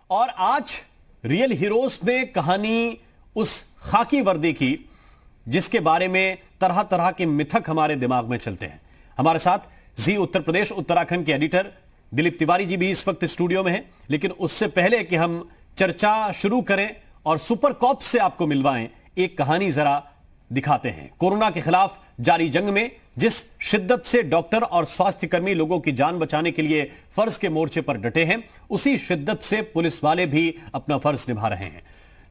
और आज real heroes ने कहानी उस खाकी वर्दी की जिसके बारे में तरह तरह के मिथक हमारे दिमाग में चलते हैं। हमारे साथ जी उत्तर प्रदेश उत्तराखंड के एडिटर दिलीप तिवारी जी भी इस वक्त स्टूडियो में हैं। लेकिन उससे पहले कि हम चर्चा शुरू करें और सुपर कॉप से आपको मिलवाएं, एक कहानी जरा दिखाते हैं। कोरोना के खिलाफ जारी जंग में जिस शिद्दत से डॉक्टर और स्वास्थ्य कर्मी लोगों की जान बचाने के लिए फर्ज के मोर्चे पर डटे हैं, उसी शिद्दत से पुलिस वाले भी अपना फर्ज निभा रहे हैं।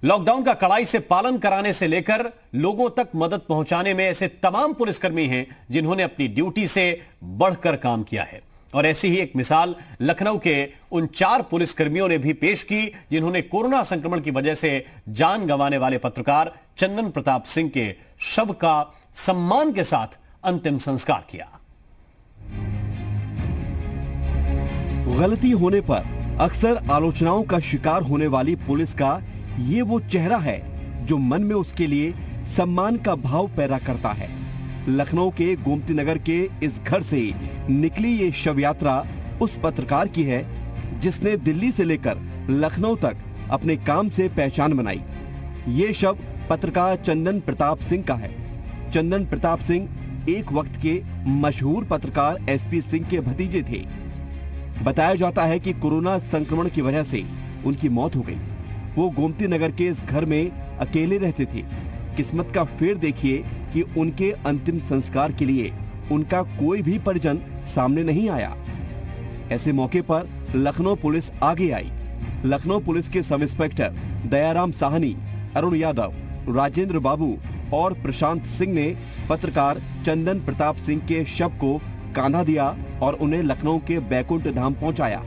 लॉकडाउन का कड़ाई से पालन कराने से लेकर लोगों तक मदद पहुंचाने में ऐसे तमाम पुलिसकर्मी हैं जिन्होंने अपनी ड्यूटी से बढ़कर काम किया है। और ऐसी ही एक मिसाल लखनऊ के उन 4 पुलिसकर्मियों ने भी पेश की जिन्होंने कोरोना संक्रमण की वजह से जान गंवाने वाले पत्रकार चंदन प्रताप सिंह के शव का सम्मान के साथ अंतिम संस्कार किया। गलती होने पर अक्सर आलोचनाओं का शिकार होने वाली पुलिस का ये वो चेहरा है जो मन में उसके लिए सम्मान का भाव पैदा करता है। लखनऊ के गोमती नगर के इस घर से निकली ये शव यात्रा उस पत्रकार की है जिसने दिल्ली से लेकर लखनऊ तक अपने काम से पहचान बनाई। ये शव पत्रकार चंदन प्रताप सिंह का है। चंदन प्रताप सिंह एक वक्त के मशहूर पत्रकार एसपी सिंह के भतीजे थे। बताया जाता है कि कोरोना संक्रमण की वजह से उनकी मौत हो गई। वो गोमती नगर के इस घर में अकेले रहते थे। किस्मत का फेर देखिए कि उनके अंतिम संस्कार के लिए उनका कोई भी परिजन सामने नहीं आया। ऐसे मौके पर लखनऊ पुलिस आगे आई। लखनऊ पुलिस के सब इंस्पेक्टर दयाराम साहनी, अरुण यादव, राजेंद्र बाबू और प्रशांत सिंह ने पत्रकार चंदन प्रताप सिंह के शव को कांधा दिया और उन्हें लखनऊ के बैकुंठ धाम पहुंचाया।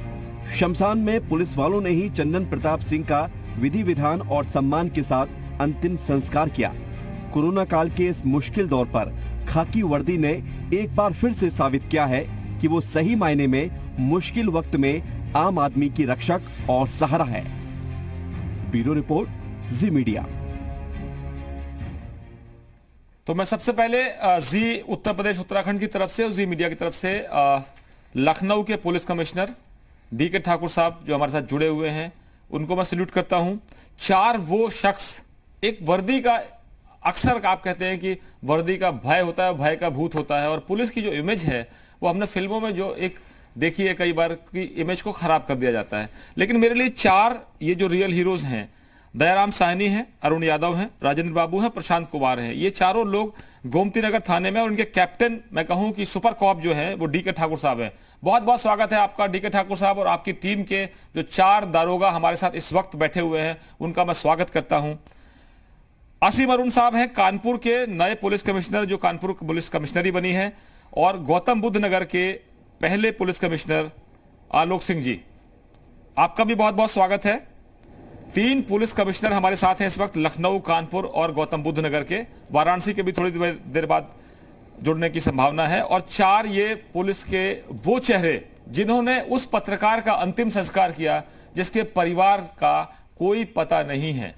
शमशान में पुलिस वालों ने ही चंदन प्रताप सिंह का विधि विधान और सम्मान के साथ अंतिम संस्कार किया। कोरोना काल के इस मुश्किल दौर पर खाकी वर्दी ने एक बार फिर से साबित किया है कि वो सही मायने में मुश्किल वक्त में आम आदमी की रक्षक और सहारा है। ब्यूरो रिपोर्ट, जी मीडिया। तो मैं सबसे पहले जी उत्तर प्रदेश उत्तराखंड की तरफ से और जी मीडिया की तरफ से लखनऊ के पुलिस कमिश्नर डी.के. ठाकुर साहब जो हमारे साथ जुड़े हुए हैं उनको मैं सैल्यूट करता हूं। 4 वो शख्स, एक वर्दी का, अक्सर आप कहते हैं कि वर्दी का भय होता है, भय का भूत होता है, और पुलिस की जो इमेज है वो हमने फिल्मों में जो एक देखी है कई बार की इमेज को खराब कर दिया जाता है। लेकिन मेरे लिए 4 ये जो रियल हीरोज हैं, दयाराम साहनी हैं, अरुण यादव हैं, राजेंद्र बाबू हैं, प्रशांत कुमार हैं, ये चारों लोग गोमती नगर थाने में, और उनके कैप्टन मैं कहूं कि सुपर कॉप जो हैं वो डी.के. ठाकुर साहब हैं। बहुत बहुत स्वागत है आपका डी.के. ठाकुर साहब, और आपकी टीम के जो 4 दारोगा हमारे साथ इस वक्त बैठे हुए हैं उनका मैं स्वागत करता हूं। असीम अरुण साहब हैं कानपुर के नए पुलिस कमिश्नर, जो कानपुर पुलिस कमिश्नरी बनी है, और गौतम बुद्ध नगर के पहले पुलिस कमिश्नर आलोक सिंह जी, आपका भी बहुत बहुत स्वागत है। 3 पुलिस कमिश्नर हमारे साथ हैं इस वक्त, लखनऊ, कानपुर और गौतम बुद्ध नगर के। वाराणसी के भी थोड़ी देर बाद जुड़ने की संभावना है। और 4 ये पुलिस के वो चेहरे जिन्होंने उस पत्रकार का अंतिम संस्कार किया जिसके परिवार का कोई पता नहीं है।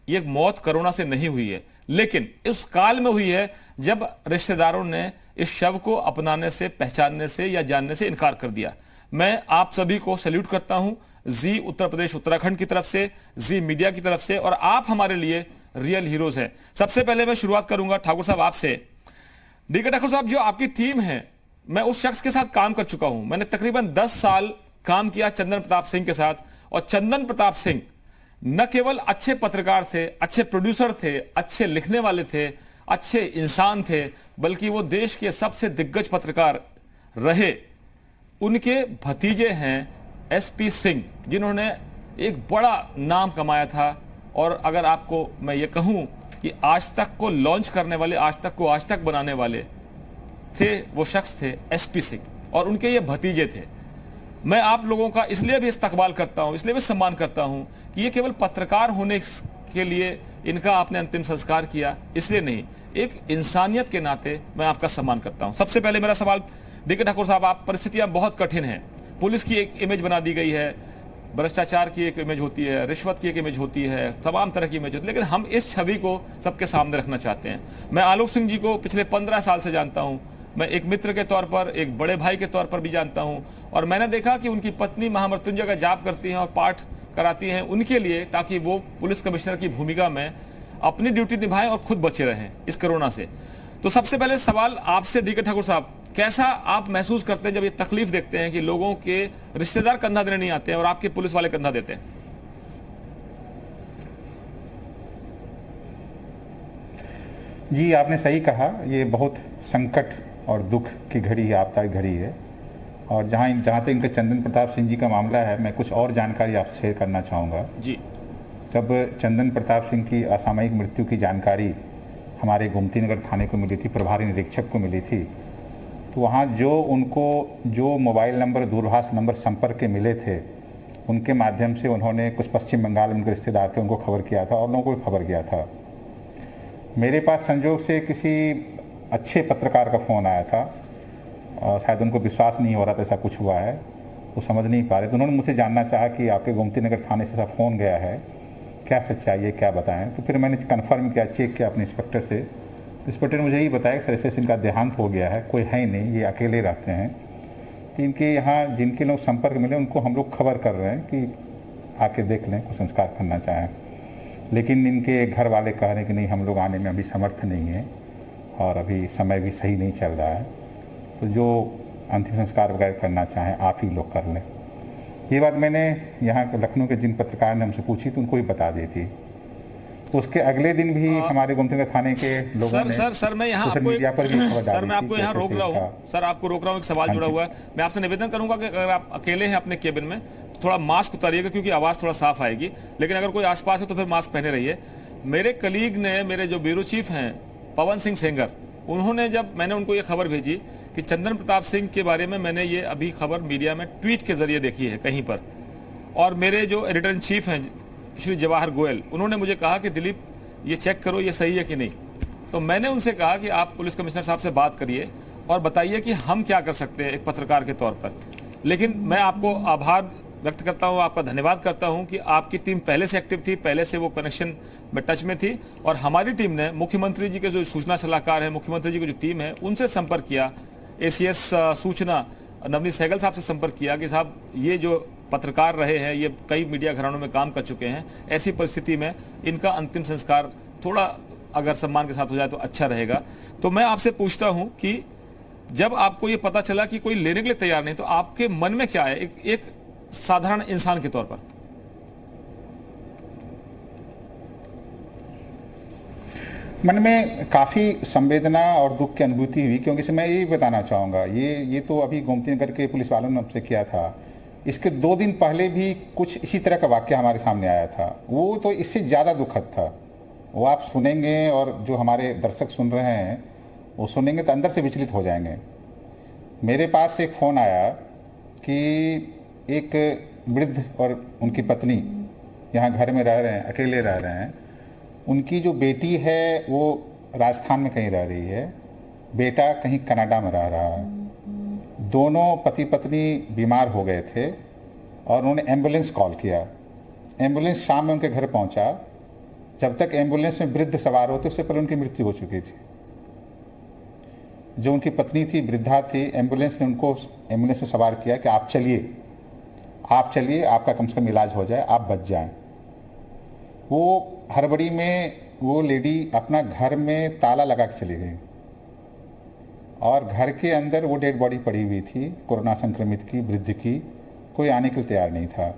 ये मौत कोरोना से नहीं हुई है, लेकिन इस काल में हुई है जब रिश्तेदारों ने इस शव को अपनाने से, पहचानने से या जानने से इनकार कर दिया। मैं आप सभी को सैल्यूट करता हूं, जी उत्तर प्रदेश उत्तराखंड की तरफ से, जी मीडिया की तरफ से, और आप हमारे लिए रियल हीरोज हैं। सबसे पहले मैं शुरुआत करूंगा ठाकुर साहब आपसे। डी.के. ठाकुर साहब, जो आपकी टीम है, मैं उस शख्स के साथ काम कर चुका हूं। मैंने तकरीबन 10 साल काम किया चंदन प्रताप सिंह के साथ, और चंदन प्रताप सिंह न केवल अच्छे पत्रकार थे, अच्छे प्रोड्यूसर थे, अच्छे लिखने वाले थे, अच्छे इंसान थे, बल्कि वो देश के सबसे दिग्गज पत्रकार रहे। उनके भतीजे हैं एसपी सिंह, जिन्होंने एक बड़ा नाम कमाया था। और अगर आपको मैं ये कहूं कि आज तक को लॉन्च करने वाले, आज तक को आज तक बनाने वाले थे, वो शख्स थे एसपी सिंह, और उनके ये भतीजे थे। मैं आप लोगों का इसलिए भी इस्तकबाल करता हूं, इसलिए भी सम्मान करता हूं कि ये केवल पत्रकार होने के लिए इनका आपने अंतिम संस्कार किया, इसलिए नहीं, एक इंसानियत के नाते मैं आपका सम्मान करता हूं। सबसे पहले मेरा सवाल डी.के. ठाकुर साहब, आप, परिस्थितियां बहुत कठिन हैं, पुलिस की एक इमेज बना दी गई है, भ्रष्टाचार की एक इमेज होती है, रिश्वत की एक इमेज होती है, तमाम तरह की इमेज होती है, लेकिन हम इस छवि को सबके सामने रखना चाहते हैं। मैं आलोक सिंह जी को पिछले 15 साल से जानता हूं, मैं एक मित्र के तौर पर, एक बड़े भाई के तौर पर भी जानता हूं, और मैंने देखा कि उनकी पत्नी महामृत्युंजय का जाप करती हैं और पाठ कराती हैं उनके लिए, ताकि वो पुलिस कमिश्नर की भूमिका में अपनी ड्यूटी निभाएं और खुद बचे रहें इस कोरोना से। तो सबसे पहले सवाल आपसे डी के ठाकुर साहब, कैसा आप महसूस करते हैं जब ये तकलीफ देखते हैं कि लोगों के रिश्तेदार कंधा देने नहीं आते हैं और आपके पुलिस वाले कंधा देते हैं? जी, आपने सही कहा, ये बहुत संकट और दुख की घड़ी है, आपदा की घड़ी है। और जहाँ तक इनके चंदन प्रताप सिंह जी का मामला है, मैं कुछ और जानकारी आपसे शेयर करना चाहूँगा। जी। जब चंदन प्रताप सिंह की असामयिक मृत्यु की जानकारी हमारे गोमती नगर थाने को मिली थी, प्रभारी निरीक्षक को मिली थी, तो वहाँ जो मोबाइल नंबर, दूरभाष नंबर संपर्क के मिले थे, उनके माध्यम से उन्होंने कुछ पश्चिम बंगाल में उनके रिश्तेदार थे उनको खबर किया था और लोगों को भी खबर किया था। मेरे पास संजोग से किसी अच्छे पत्रकार का फ़ोन आया था और शायद उनको विश्वास नहीं हो रहा था ऐसा कुछ हुआ है, वो समझ नहीं पा रहे, तो उन्होंने मुझसे जानना चाहा कि आपके गोमती नगर थाने से ऐसा फ़ोन गया है, क्या सच्चाई है, क्या बताएं। तो फिर मैंने कन्फर्म किया, चेक किया अपने इंस्पेक्टर से। इंस्पेक्टर ने मुझे यही बताया कि सर ऐसे इनका देहांत हो गया है, कोई है ही नहीं, ये अकेले रहते हैं। तो इनके यहाँ जिनके लोग संपर्क मिले उनको हम लोग खबर कर रहे हैं कि आके देख लें, कुछ संस्कार करना चाहें। लेकिन इनके घर वाले कह रहे हैं कि नहीं, हम लोग आने में अभी समर्थ नहीं है और अभी समय भी सही नहीं चल रहा है, तो जो अंतिम संस्कार वगैरह करना चाहें आप ही लोग कर लें। ये बात मैंने यहाँ लखनऊ के जिन पत्रकार ने हमसे पूछी तो उनको भी बता दी थी। तो उसके अगले दिन भी हमारे गोमती नगर थाने के लोगों ने सर मैं यहाँ सोशल मीडिया पर भी खबर डाली। सर मैं आपको यहाँ रोक रहा हूँ, सर आपको रोक रहा हूँ, एक सवाल जुड़ा हुआ है। मैं आपसे निवेदन करूंगा कि अगर आप अकेले हैं अपने केबिन में, थोड़ा मास्क उतारिएगा क्योंकि आवाज थोड़ा साफ आएगी, लेकिन अगर कोई आसपास है तो फिर मास्क पहने रहिए। मेरे कलीग ने, मेरे जो ब्यूरो चीफ हैं पवन सिंह सेंगर, उन्होंने, जब मैंने उनको ये खबर भेजी कि चंदन प्रताप सिंह के बारे में मैंने ये अभी खबर मीडिया में ट्वीट के जरिए देखी है कहीं पर, और मेरे जो एडिटर इन चीफ हैं श्री जवाहर गोयल, उन्होंने मुझे कहा कि दिलीप ये चेक करो ये सही है कि नहीं। तो मैंने उनसे कहा कि आप पुलिस कमिश्नर साहब से बात करिए और बताइए कि हम क्या कर सकते हैं एक पत्रकार के तौर पर। लेकिन मैं आपको आभार व्यक्त करता हूं, आपका धन्यवाद करता हूं कि आपकी टीम पहले से एक्टिव थी, पहले से वो कनेक्शन में टच में थी, और हमारी टीम ने मुख्यमंत्री जी के जो सूचना सलाहकार है, मुख्यमंत्री जी की जो टीम है, उनसे संपर्क किया, एसीएस सूचना नवनीत सहगल साहब से संपर्क किया कि साहब ये जो पत्रकार रहे हैं, ये कई मीडिया घरानों में काम कर चुके हैं, ऐसी परिस्थिति में इनका अंतिम संस्कार थोड़ा अगर सम्मान के साथ हो जाए तो अच्छा रहेगा। तो मैं आपसे पूछता हूं कि जब आपको ये पता चला कि कोई लेने के लिए तैयार नहीं, तो आपके मन में क्या है एक साधारण इंसान के तौर पर? मन में काफ़ी संवेदना और दुख की अनुभूति हुई, क्योंकि मैं यही बताना चाहूँगा, ये तो अभी गोमती नगर के पुलिस वालों ने हमसे किया था। इसके 2 दिन पहले भी कुछ इसी तरह का वाक्य हमारे सामने आया था, वो तो इससे ज़्यादा दुखद था। वो आप सुनेंगे और जो हमारे दर्शक सुन रहे हैं वो सुनेंगे तो अंदर से विचलित हो जाएंगे। मेरे पास एक फ़ोन आया कि एक वृद्ध और उनकी पत्नी यहाँ घर में रह रहे हैं, अकेले रह रहे हैं। उनकी जो बेटी है वो राजस्थान में कहीं रह रही है, बेटा कहीं कनाडा में रह रहा है। दोनों पति पत्नी बीमार हो गए थे और उन्होंने एम्बुलेंस कॉल किया। एम्बुलेंस शाम में उनके घर पहुंचा। जब तक एम्बुलेंस में वृद्ध सवार होते उससे पहले उनकी मृत्यु हो चुकी थी। जो उनकी पत्नी थी, वृद्धा थी, एम्बुलेंस ने उनको एम्बुलेंस में सवार किया कि आप चलिए, आपका कम से कम इलाज हो जाए, आप बच जाएं। वो हड़बड़ी में वो लेडी अपना घर में ताला लगा के चली गई और घर के अंदर वो डेड बॉडी पड़ी हुई थी, कोरोना संक्रमित की, वृद्ध की। कोई आने के लिए तैयार नहीं था।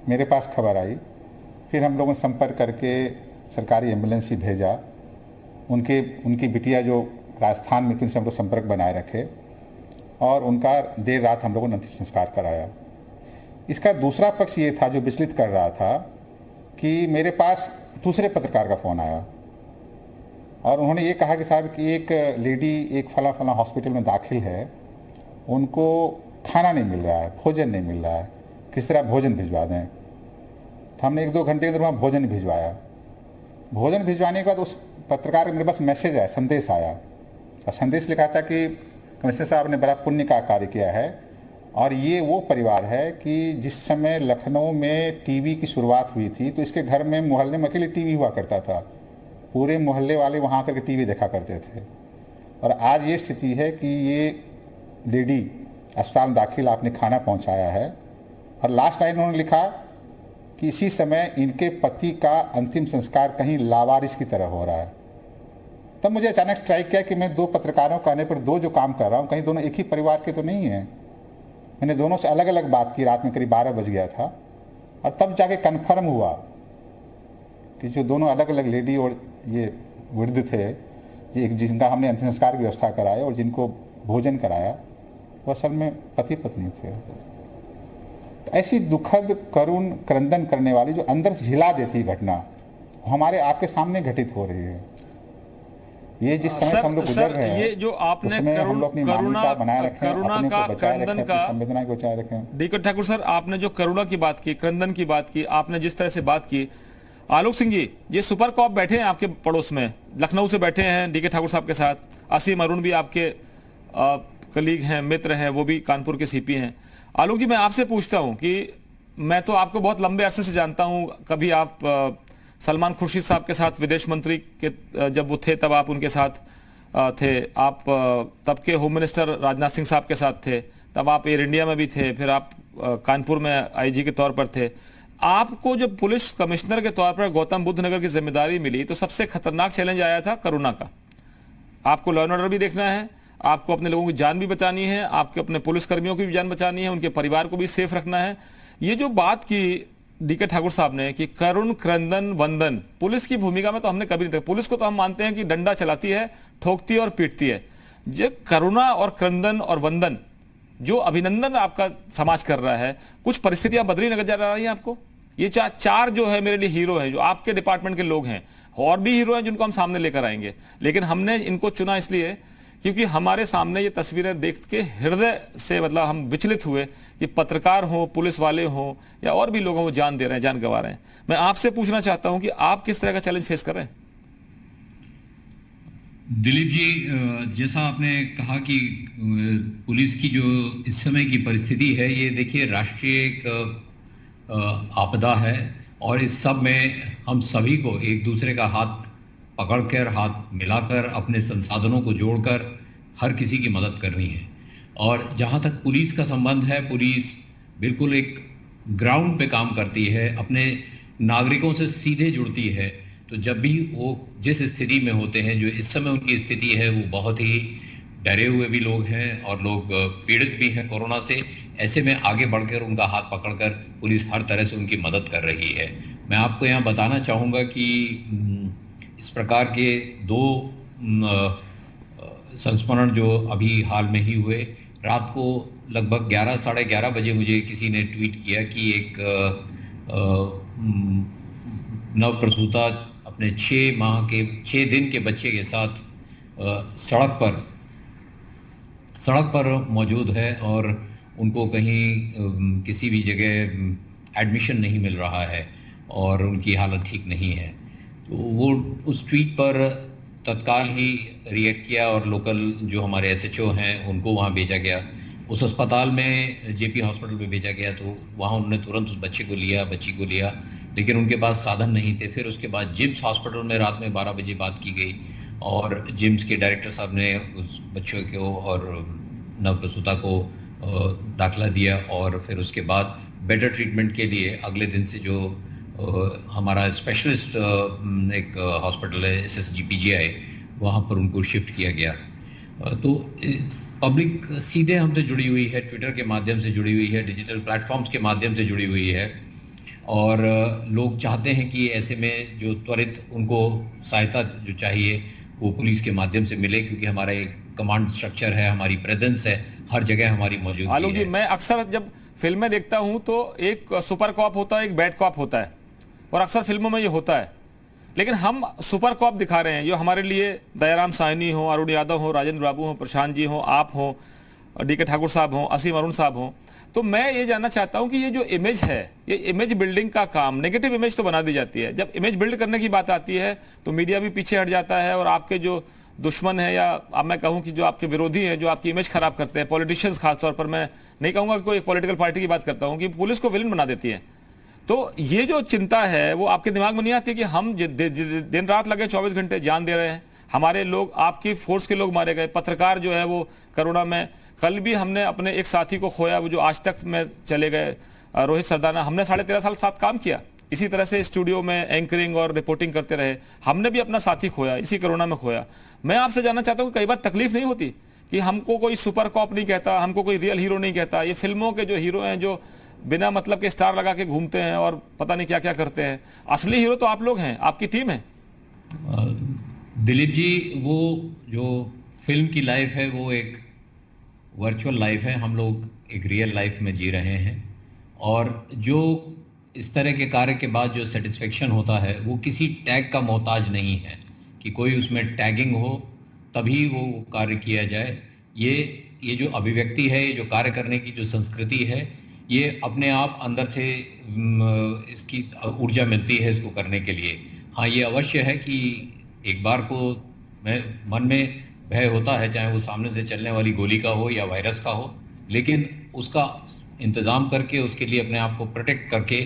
मेरे पास खबर आई, फिर हम लोगों ने संपर्क करके सरकारी एम्बुलेंस ही भेजा। उनकी बिटिया जो राजस्थान में थी उनसे हम लोग संपर्क बनाए रखे और उनका देर रात हम लोगों ने अंतिम संस्कार कराया। इसका दूसरा पक्ष ये था जो विचलित कर रहा था कि मेरे पास दूसरे पत्रकार का फ़ोन आया और उन्होंने ये कहा कि साहब कि एक लेडी एक फला हॉस्पिटल में दाखिल है, उनको खाना नहीं मिल रहा है, भोजन नहीं मिल रहा है, किस तरह भोजन भिजवा दें। तो हमने 1-2 घंटे के अंदर वहाँ भोजन भिजवाया। भोजन भिजवाने के बाद उस पत्रकार के मेरे पास मैसेज आया, संदेश आया, और संदेश लिखा था कि कमिश्नर साहब ने बड़ा पुण्य का कार्य किया है और ये वो परिवार है कि जिस समय लखनऊ में टीवी की शुरुआत हुई थी तो इसके घर में मोहल्ले में अकेले टीवी हुआ करता था, पूरे मोहल्ले वाले वहाँ आकर के टीवी देखा करते थे। और आज ये स्थिति है कि ये लेडी अस्पताल में दाखिल, आपने खाना पहुँचाया है। और लास्ट लाइन उन्होंने लिखा कि इसी समय इनके पति का अंतिम संस्कार कहीं लावारिस की तरह हो रहा है। तब मुझे अचानक स्ट्राइक किया कि मैं दो पत्रकारों कहने पर दो जो काम कर रहा हूँ, कहीं दोनों एक ही परिवार के तो नहीं हैं। मैंने दोनों से अलग अलग बात की, रात में करीब 12 बज गया था, और तब जाके कन्फर्म हुआ कि जो दोनों अलग अलग लेडी और ये वृद्ध थे, एक जिनका हमने अंतिम संस्कार की व्यवस्था कराया और जिनको भोजन कराया, वो असल में पति पत्नी थे। ऐसी दुखद, करुण, क्रंदन करने वाली, जो अंदर से हिला देती घटना, हमारे आपके सामने घटित हो रही है। ये जिस समय हम लोग गुजर रहे हैं, ये जो आपने करुणा का क्रंदन का संवेदना को बचाए रखें। डीके ठाकुर सर, आपने जो करुणा की बात की, क्रंदन की बात की, आपने जिस तरह से बात की, आलोक सिंह जी, ये सुपर कॉप बैठे हैं आपके पड़ोस में, लखनऊ से बैठे हैं डीके ठाकुर साहब के साथ, असीम अरुण भी आपके कलीग हैं, मित्र हैं, वो भी कानपुर के सीपी हैं। आलोक जी, मैं आपसे पूछता हूं कि मैं तो आपको बहुत लंबे अरसे से जानता हूं, कभी आप सलमान खुर्शीद साहब के साथ विदेश मंत्री के जब वो थे तब आप उनके साथ थे, आप तब के होम मिनिस्टर राजनाथ सिंह साहब के साथ थे, तब आप एयर इंडिया में भी थे, फिर आप कानपुर में आईजी के तौर पर थे। आपको जब पुलिस कमिश्नर के तौर पर गौतम बुद्ध नगर की जिम्मेदारी मिली तो सबसे खतरनाक चैलेंज आया था करुणा का। आपको लॉ एंड ऑर्डर भी देखना है, आपको अपने लोगों की जान भी बचानी है, आपके अपने पुलिस कर्मियों की भी जान बचानी है, उनके परिवार को भी सेफ रखना है। ये जो बात की डीके ठाकुर साहब ने कि करुण, क्रंदन, वंदन, पुलिस की भूमिका में तो हमने कभी नहीं देखा। पुलिस को तो हम मानते हैं कि डंडा चलाती है, ठोकती है और पीटती है। जो करुणा और क्रंदन और वंदन, जो अभिनंदन आपका समाज कर रहा है, कुछ परिस्थितियां बदली नजर जा रही हैं आपको? ये चार जो है मेरे लिए हीरो हैं, जो आपके डिपार्टमेंट के लोग हैं, और भी हीरो हैं जिनको हम सामने लेकर आएंगे, लेकिन हमने इनको चुना इसलिए क्योंकि हमारे सामने ये तस्वीरें देख के हृदय से मतलब हम विचलित हुए कि पत्रकार हो, पुलिस वाले हो या और भी लोग हो, वो जान दे रहे हैं, जान गंवा रहे हैं। मैं आपसे पूछना चाहता हूं कि आप किस तरह का चैलेंज फेस कर रहे हैं? दिलीप जी, जैसा आपने कहा कि पुलिस की जो इस समय की परिस्थिति है, ये देखिए राष्ट्रीय एक आपदा है, और इस सब में हम सभी को एक दूसरे का हाथ पकड़कर, हाथ मिलाकर, अपने संसाधनों को जोड़कर हर किसी की मदद करनी है। और जहाँ तक पुलिस का संबंध है, पुलिस बिल्कुल एक ग्राउंड पे काम करती है, अपने नागरिकों से सीधे जुड़ती है। तो जब भी वो जिस स्थिति में होते हैं, जो इस समय उनकी स्थिति है, वो बहुत ही डरे हुए भी लोग हैं और लोग पीड़ित भी हैं कोरोना से, ऐसे में आगे बढ़कर उनका हाथ पकड़कर पुलिस हर तरह से उनकी मदद कर रही है। मैं आपको यहाँ बताना चाहूँगा कि इस प्रकार के दो संस्मरण जो अभी हाल में ही हुए, रात को लगभग 11 साढ़े 11 बजे मुझे किसी ने ट्वीट किया कि एक नवप्रसूता अपने 6 दिन के बच्चे के साथ सड़क पर मौजूद है और उनको कहीं किसी भी जगह एडमिशन नहीं मिल रहा है और उनकी हालत ठीक नहीं है। तो वो उस ट्वीट पर तत्काल ही रिएक्ट किया और लोकल जो हमारे एसएचओ हैं उनको वहाँ भेजा गया। उस अस्पताल में जेपी हॉस्पिटल में भेजा गया, तो वहाँ उन्होंने तुरंत उस बच्ची को लिया, लेकिन उनके पास साधन नहीं थे। फिर उसके बाद जिम्स हॉस्पिटल में रात में 12 बजे बात की गई और जिम्स के डायरेक्टर साहब ने उस बच्चों को और नवप्रसूता को दाखिला दिया, और फिर उसके बाद बेटर ट्रीटमेंट के लिए अगले दिन से जो हमारा स्पेशलिस्ट एक हॉस्पिटल है SSGPGI, वहाँ पर उनको शिफ्ट किया गया। तो पब्लिक सीधे हमसे जुड़ी हुई है, ट्विटर के माध्यम से जुड़ी हुई है, डिजिटल प्लेटफॉर्म्स के माध्यम से जुड़ी हुई है, और लोग चाहते हैं कि ऐसे में जो त्वरित उनको सहायता जो चाहिए वो पुलिस के माध्यम से मिले, क्योंकि हमारा एक कमांड स्ट्रक्चर है, हमारी प्रेजेंस है, हर जगह हमारी मौजूदगी है। आलोक जी, मैं अक्सर जब फिल्में देखता हूं तो एक सुपर कॉप होता है, एक बैड कॉप होता है, और अक्सर फिल्मों में ये होता है, लेकिन हम सुपर कॉप दिखा रहे हैं जो हमारे लिए दयाराम साहनी हो, अरुण यादव हो, राजेंद्र बाबू हो, प्रशांत जी हो, आप हो, डीके ठाकुर साहब हो, असीम अरुण साहब हो। तो मैं ये जानना चाहता हूं कि ये जो इमेज है, ये इमेज बिल्डिंग का काम, नेगेटिव इमेज तो बना दी जाती है, जब इमेज बिल्ड करने की बात आती है तो मीडिया भी पीछे हट जाता है, और आपके जो दुश्मन है, या अब मैं कहूं कि जो आपके विरोधी हैं, जो आपकी इमेज खराब करते हैं, पॉलिटिशियंस खासतौर पर, मैं नहीं कहूंगा कि कोई पॉलिटिकल पार्टी की बात करता हूं, कि पुलिस को विलन बना देती है। तो ये जो चिंता है वो आपके दिमाग में नहीं आती कि हम दिन रात लगे 24 घंटे जान दे रहे हैं, हमारे लोग, आपकी फोर्स के लोग मारे गए, पत्रकार जो है वो कोरोना में, कल भी हमने अपने एक साथी को खोया, वो जो आज तक में चले गए, रोहित सरदाना, हमने 13.5 साल साथ काम किया, इसी तरह से स्टूडियो में एंकरिंग और रिपोर्टिंग करते रहे। हमने भी अपना साथी खोया, इसी कोरोना में खोया। मैं आपसे जानना चाहता हूँ, कई बार तकलीफ नहीं होती कि हमको कोई सुपर कॉप नहीं कहता, हमको कोई रियल हीरो नहीं कहता, ये फिल्मों के जो हीरो हैं जो बिना मतलब के स्टार लगा के घूमते हैं और पता नहीं क्या क्या करते हैं, असली हीरो तो आप लोग हैं, आपकी टीम है। दिलीप जी, वो जो फिल्म की लाइफ है वो एक वर्चुअल लाइफ है, हम लोग एक रियल लाइफ में जी रहे हैं। और जो इस तरह के कार्य के बाद जो सेटिस्फेक्शन होता है वो किसी टैग का मोहताज नहीं है कि कोई उसमें टैगिंग हो तभी वो कार्य किया जाए। ये जो अभिव्यक्ति है, ये जो कार्य करने की जो संस्कृति है, ये अपने आप अंदर से इसकी ऊर्जा मिलती है इसको करने के लिए। हाँ, ये अवश्य है कि एक बार को मन में भय होता है, चाहे वो सामने से चलने वाली गोली का हो या वायरस का हो, लेकिन उसका इंतज़ाम करके उसके लिए अपने आप को प्रोटेक्ट करके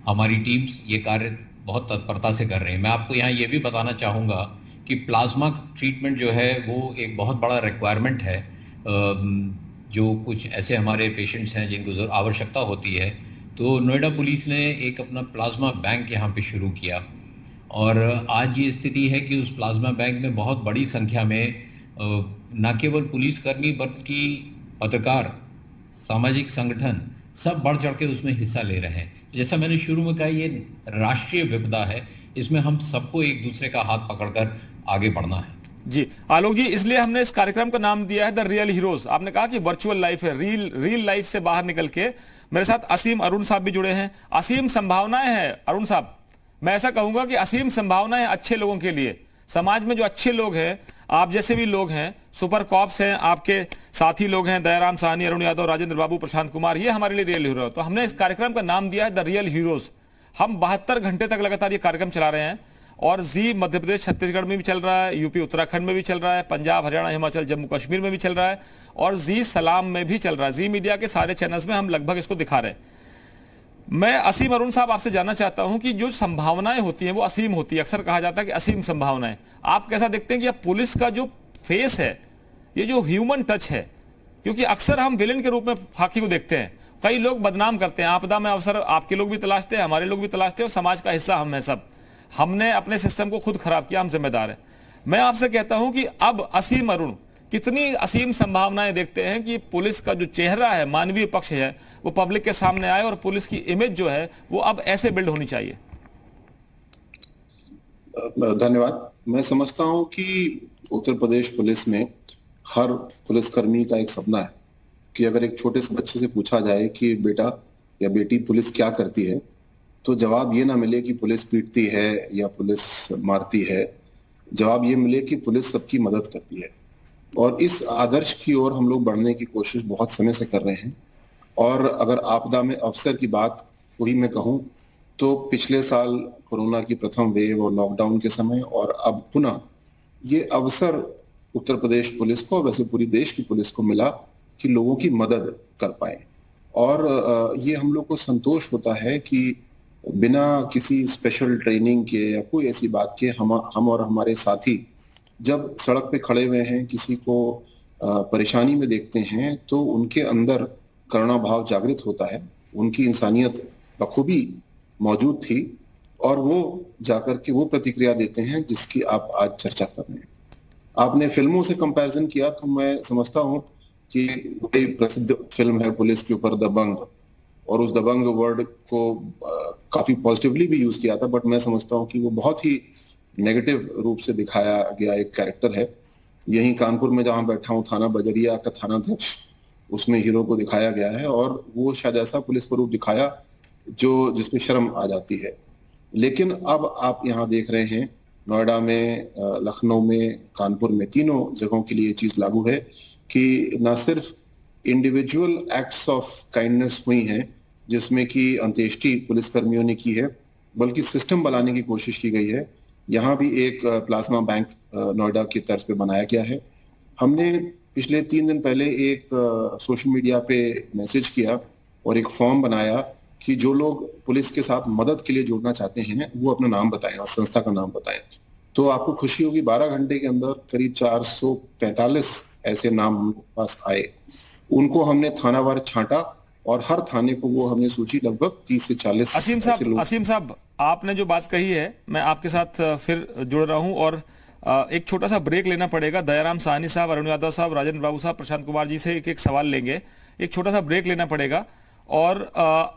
हमारी टीम्स ये कार्य बहुत तत्परता से कर रहे हैं। मैं आपको यहाँ ये भी बताना चाहूँगा कि प्लाज्मा ट्रीटमेंट जो है वो एक बहुत बड़ा रिक्वायरमेंट है। जो कुछ ऐसे हमारे पेशेंट्स हैं जिनको आवश्यकता होती है, तो नोएडा पुलिस ने एक अपना प्लाज्मा बैंक यहाँ पे शुरू किया और आज ये स्थिति है कि उस प्लाज्मा बैंक में बहुत बड़ी संख्या में न केवल पुलिसकर्मी बल्कि पत्रकार, सामाजिक संगठन सब बढ़ चढ़ के उसमें हिस्सा ले रहे हैं। जैसा मैंने शुरू में कहा, ये राष्ट्रीय विपदा है, इसमें हम सबको एक दूसरे का हाथ पकड़कर आगे बढ़ना है। जी आलोक जी, इसलिए हमने इस कार्यक्रम का नाम दिया है द रियल हीरोज। आपने कहा कि वर्चुअल लाइफ है, रियल लाइफ से बाहर निकल के। मेरे साथ असीम अरुण साहब भी जुड़े हैं। असीम संभावनाएं हैं अरुण साहब, मैं ऐसा कहूंगा कि असीम संभावनाएं अच्छे लोगों के लिए। समाज में जो अच्छे लोग हैं, आप जैसे भी लोग हैं, सुपर कॉप्स हैं, आपके साथी लोग हैं, दयाराम साहनी, अरुण यादव, राजेंद्र बाबू, प्रशांत कुमार, ये हमारे लिए रियल हीरो है। तो हमने इस कार्यक्रम का नाम दिया है द रियल हीरोज। हम 72 घंटे तक लगातार ये कार्यक्रम चला रहे हैं और जी मध्य प्रदेश छत्तीसगढ़ में भी चल रहा है, यूपी उत्तराखंड में भी चल रहा है, पंजाब हरियाणा हिमाचल जम्मू कश्मीर में भी चल रहा है और जी सलाम में भी चल रहा है। जी मीडिया के सारे चैनल्स में हम लगभग इसको दिखा रहे हैं। मैं असीम अरुण साहब आपसे जानना चाहता हूं कि जो संभावनाएं होती हैं वो असीम होती है। अक्सर कहा जाता है कि असीम संभावनाएं, आप कैसा देखते हैं कि अब पुलिस का जो फेस है, ये जो ह्यूमन टच है, क्योंकि अक्सर हम विलेन के रूप में खाकी को देखते हैं, कई लोग बदनाम करते हैं, आपदा में अवसर आपके लोग भी तलाशते हैं, हमारे लोग भी तलाशते हैं और समाज का हिस्सा हम हैं सब। हमने अपने सिस्टम को खुद खराब किया, हम जिम्मेदार हैं। मैं आपसे कहता हूं कि अब असीम अरुण कितनी असीम संभावनाएं देखते हैं कि पुलिस का जो चेहरा है, मानवीय पक्ष है, वो पब्लिक के सामने आए और पुलिस की इमेज जो है वो अब ऐसे बिल्ड होनी चाहिए। धन्यवाद। मैं समझता हूं कि उत्तर प्रदेश पुलिस में हर पुलिसकर्मी का एक सपना है कि अगर एक छोटे से बच्चे से पूछा जाए कि बेटा या बेटी पुलिस क्या करती है, तो जवाब ये ना मिले कि पुलिस पीटती है या पुलिस मारती है। जवाब ये मिले कि पुलिस सबकी मदद करती है। और इस आदर्श की ओर हम लोग बढ़ने की कोशिश बहुत समय से कर रहे हैं। और अगर आपदा में अवसर की बात वही मैं कहूँ तो पिछले साल कोरोना की प्रथम वेव और लॉकडाउन के समय और अब पुनः ये अवसर उत्तर प्रदेश पुलिस को, वैसे पूरी देश की पुलिस को मिला कि लोगों की मदद कर पाए। और ये हम लोग को संतोष होता है कि बिना किसी स्पेशल ट्रेनिंग के या कोई ऐसी बात के हम और हमारे साथी जब सड़क पे खड़े हुए हैं, किसी को परेशानी में देखते हैं, तो उनके अंदर करुणा भाव जागृत होता है। उनकी इंसानियत बखूबी मौजूद थी और वो जाकर के वो प्रतिक्रिया देते हैं जिसकी आप आज चर्चा कर रहे हैं। आपने फिल्मों से कंपैरिजन किया तो मैं समझता हूं कि बड़ी प्रसिद्ध फिल्म है पुलिस के ऊपर दबंग, और उस दबंग वर्ड को काफी पॉजिटिवली भी यूज किया था, बट मैं समझता हूं कि वो बहुत ही नेगेटिव रूप से दिखाया गया एक कैरेक्टर है। यहीं कानपुर में जहां बैठा हूं, थाना बजरिया का थानाध्यक्ष, उसमें हीरो को दिखाया गया है और वो शायद ऐसा पुलिस को रूप दिखाया जो जिसमें शर्म आ जाती है। लेकिन अब आप यहाँ देख रहे हैं नोएडा में, लखनऊ में, कानपुर में, तीनों जगहों के लिए ये चीज लागू है कि न सिर्फ इंडिविजुअल एक्ट्स ऑफ काइंडनेस हुई हैं जिसमें कि अंत्येष्टि पुलिसकर्मियों ने की है, बल्कि सिस्टम बनाने की कोशिश की गई है। यहाँ भी एक प्लाज्मा बैंक नोएडा की तर्ज पे बनाया गया है। हमने पिछले 3 दिन पहले एक सोशल मीडिया पे मैसेज किया और एक फॉर्म बनाया कि जो लोग पुलिस के साथ मदद के लिए जुड़ना चाहते हैं वो अपना नाम बताएं और संस्था का नाम बताएं। तो आपको खुशी होगी, 12 घंटे के अंदर करीब 445 ऐसे नाम हमारे पास आए। उनको हमने थानावार छांटा और हर थाने को वो हमने सूची लगभग 30 से 40 ऐसे लोग। असीम साहब, आपने जो बात कही है मैं आपके साथ फिर जुड़ रहा हूं और एक छोटा सा ब्रेक लेना पड़ेगा। दयाराम साहनी साहब, अरुण यादव साहब, राजेंद्र बाबू साहब, प्रशांत कुमार जी से एक एक सवाल लेंगे। एक छोटा सा ब्रेक लेना पड़ेगा। और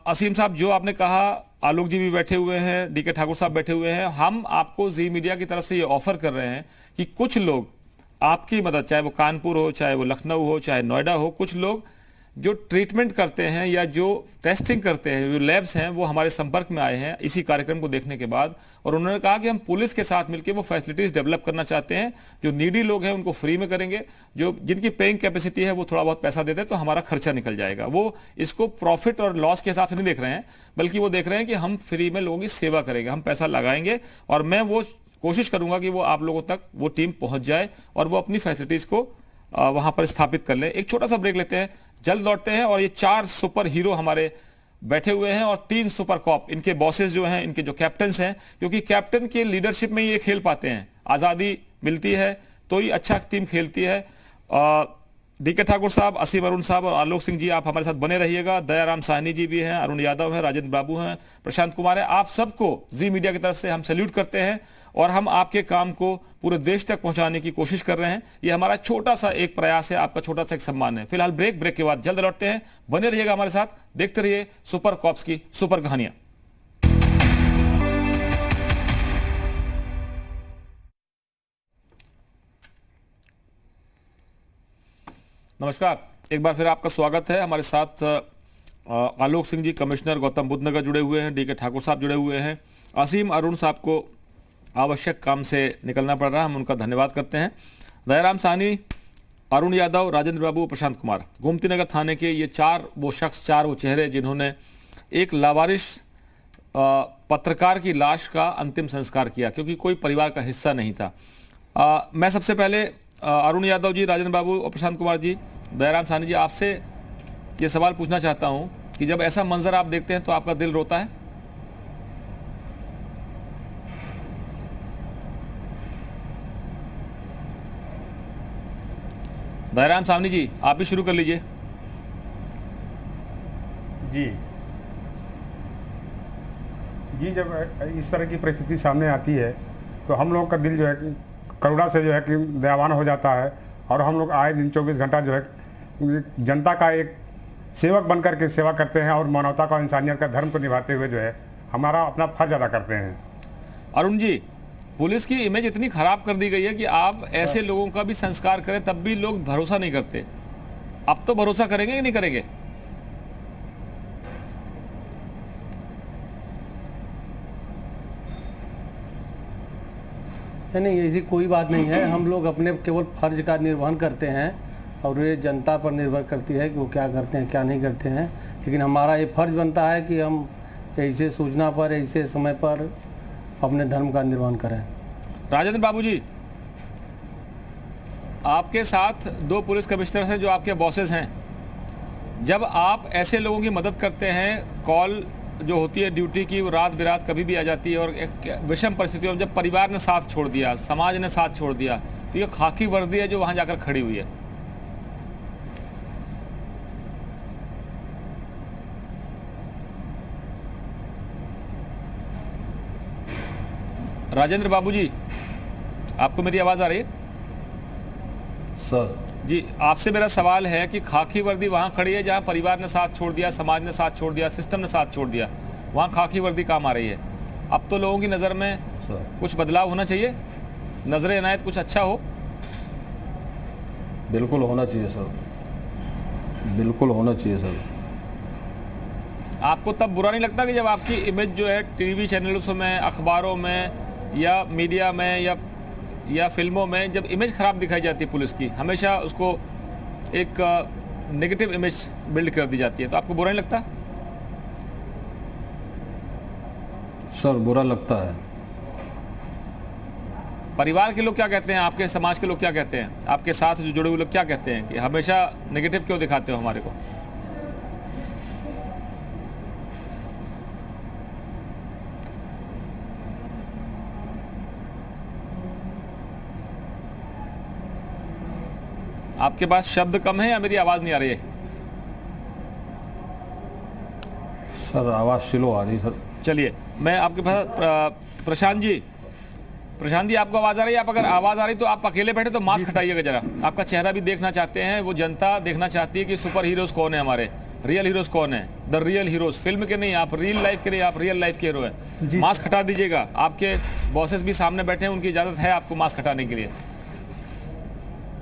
असीम साहब, जो आपने कहा, आलोक जी भी बैठे हुए हैं, डीके ठाकुर साहब बैठे हुए हैं, हम आपको जी मीडिया की तरफ से ये ऑफर कर रहे हैं कि कुछ लोग आपकी मदद, चाहे वो कानपुर हो, चाहे वो लखनऊ हो, चाहे नोएडा हो, कुछ लोग जो ट्रीटमेंट करते हैं या जो टेस्टिंग करते हैं, जो लैब्स हैं, वो हमारे संपर्क में आए हैं इसी कार्यक्रम को देखने के बाद। और उन्होंने कहा कि हम पुलिस के साथ मिलकर वो फैसिलिटीज डेवलप करना चाहते हैं। जो नीडी लोग हैं उनको फ्री में करेंगे, जो जिनकी पेइंग कैपेसिटी है वो थोड़ा बहुत पैसा देते हैं तो हमारा खर्चा निकल जाएगा। वो इसको प्रॉफिट और लॉस के हिसाब से नहीं देख रहे हैं, बल्कि वो देख रहे हैं कि हम फ्री में लोगों की सेवा करेंगे, हम पैसा लगाएंगे और मैं वो कोशिश करूंगा कि वो आप लोगों तक वो टीम पहुंच जाए और वो अपनी फैसिलिटीज को वहां पर स्थापित कर लें। एक छोटा सा ब्रेक लेते हैं, जल्द लौटते हैं। और ये 4 सुपर हीरो हमारे बैठे हुए हैं और 3 सुपर कॉप, इनके बॉसेस जो हैं, इनके जो कैप्टन्स हैं, क्योंकि कैप्टन के लीडरशिप में ये खेल पाते हैं। आजादी मिलती है तो ही अच्छा टीम खेलती है। डीके ठाकुर साहब, असीम अरुण साहब और आलोक सिंह जी, आप हमारे साथ बने रहिएगा। दयाराम साहनी जी भी हैं, अरुण यादव हैं, राजेंद्र बाबू हैं, प्रशांत कुमार है। आप सबको जी मीडिया की तरफ से हम सैल्यूट करते हैं और हम आपके काम को पूरे देश तक पहुंचाने की कोशिश कर रहे हैं। ये हमारा छोटा सा एक प्रयास है, आपका छोटा सा एक सम्मान है। फिलहाल ब्रेक के बाद जल्द लौटते हैं। बने रहिएगा हमारे साथ, देखते रहिए सुपर कॉप्स की सुपर कहानियां। नमस्कार, एक बार फिर आपका स्वागत है। हमारे साथ आलोक सिंह जी कमिश्नर गौतम बुद्ध नगर जुड़े हुए हैं, डीके ठाकुर साहब जुड़े हुए हैं, असीम अरुण साहब को आवश्यक काम से निकलना पड़ रहा है, हम उनका धन्यवाद करते हैं। दयाराम साहनी, अरुण यादव, राजेंद्र बाबू, प्रशांत कुमार, गोमती नगर थाने के ये 4 वो शख्स, 4 वो चेहरे जिन्होंने एक लावारिश पत्रकार की लाश का अंतिम संस्कार किया क्योंकि कोई परिवार का हिस्सा नहीं था। मैं सबसे पहले अरुण यादव जी, राजेंद्र बाबू और प्रशांत कुमार जी, दयाराम साहनी जी, आपसे ये सवाल पूछना चाहता हूं कि जब ऐसा मंजर आप देखते हैं तो आपका दिल रोता है? दयाराम साहनी जी, आप भी शुरू कर लीजिए। जी, जब इस तरह की परिस्थिति सामने आती है तो हम लोगों का दिल जो है करुणा से जो है कि दयावान हो जाता है और हम लोग आए दिन 24 घंटा जो है जनता का एक सेवक बनकर के सेवा करते हैं और मानवता का, इंसानियत का धर्म को निभाते हुए जो है हमारा अपना फर्ज अदा करते हैं। अरुण जी, पुलिस की इमेज इतनी खराब कर दी गई है कि आप ऐसे लोगों का भी संस्कार करें तब भी लोग भरोसा नहीं करते। अब तो भरोसा करेंगे कि नहीं करेंगे? नहीं, ऐसी कोई बात नहीं है। हम लोग अपने केवल फर्ज का निर्वहन करते हैं और ये जनता पर निर्भर करती है कि वो क्या करते हैं क्या नहीं करते हैं। लेकिन हमारा ये फर्ज बनता है कि हम ऐसे सूचना पर, ऐसे समय पर अपने धर्म का निर्वहन करें। राजेंद्र बाबू जी, आपके साथ 2 पुलिस कमिश्नर हैं जो आपके बॉसेस हैं। जब आप ऐसे लोगों की मदद करते हैं, कॉल जो होती है ड्यूटी की वो रात बिरात कभी भी आ जाती है और एक विषम परिस्थितियों में जब परिवार ने साथ छोड़ दिया, समाज ने साथ छोड़ दिया, तो ये खाकी वर्दी है जो वहां जाकर खड़ी हुई है। राजेंद्र बाबू जी, आपको मेरी आवाज आ रही है? सर जी, आपसे मेरा सवाल है कि खाकी वर्दी वहां खड़ी है जहां परिवार ने साथ छोड़ दिया, समाज ने साथ छोड़ दिया, सिस्टम ने साथ छोड़ दिया, वहां खाकी वर्दी काम आ रही है। अब तो लोगों की नज़र में कुछ बदलाव होना चाहिए, नजर इनायत कुछ अच्छा हो। बिल्कुल होना चाहिए सर, बिल्कुल होना चाहिए सर। आपको तब बुरा नहीं लगता कि जब आपकी इमेज जो है टीवी चैनलों में, अखबारों में या मीडिया में या फिल्मों में जब इमेज खराब दिखाई जाती है पुलिस की, हमेशा उसको एक नेगेटिव इमेज बिल्ड कर दी जाती है, तो आपको बुरा नहीं लगता? सर बुरा लगता है। परिवार के लोग क्या कहते हैं, आपके समाज के लोग क्या कहते हैं, आपके साथ जो जुड़े हुए लोग क्या कहते हैं कि हमेशा नेगेटिव क्यों दिखाते हो हमारे को? आपके पास शब्द कम है या मेरी आवाज नहीं आ रही है? सर आवाज़ स्लो आ रही सर। चलिए मैं आपके पास प्रशांत जी आपको आवाज आ रही है? आप अगर आवाज आ रही तो आप अकेले बैठे तो मास्क हटाइएगा जरा, आपका चेहरा भी देखना चाहते हैं, वो जनता देखना चाहती है कि सुपर हीरोज कौन है, हमारे रियल हीरोज कौन है, द रियल हीरोज, फिल्म के नहीं, आप रियल लाइफ के नहीं, आप रियल लाइफ के हीरो है। मास्क हटा दीजिएगा, आपके बॉसेस भी सामने बैठे हैं, उनकी इजाजत है आपको मास्क हटाने के लिए।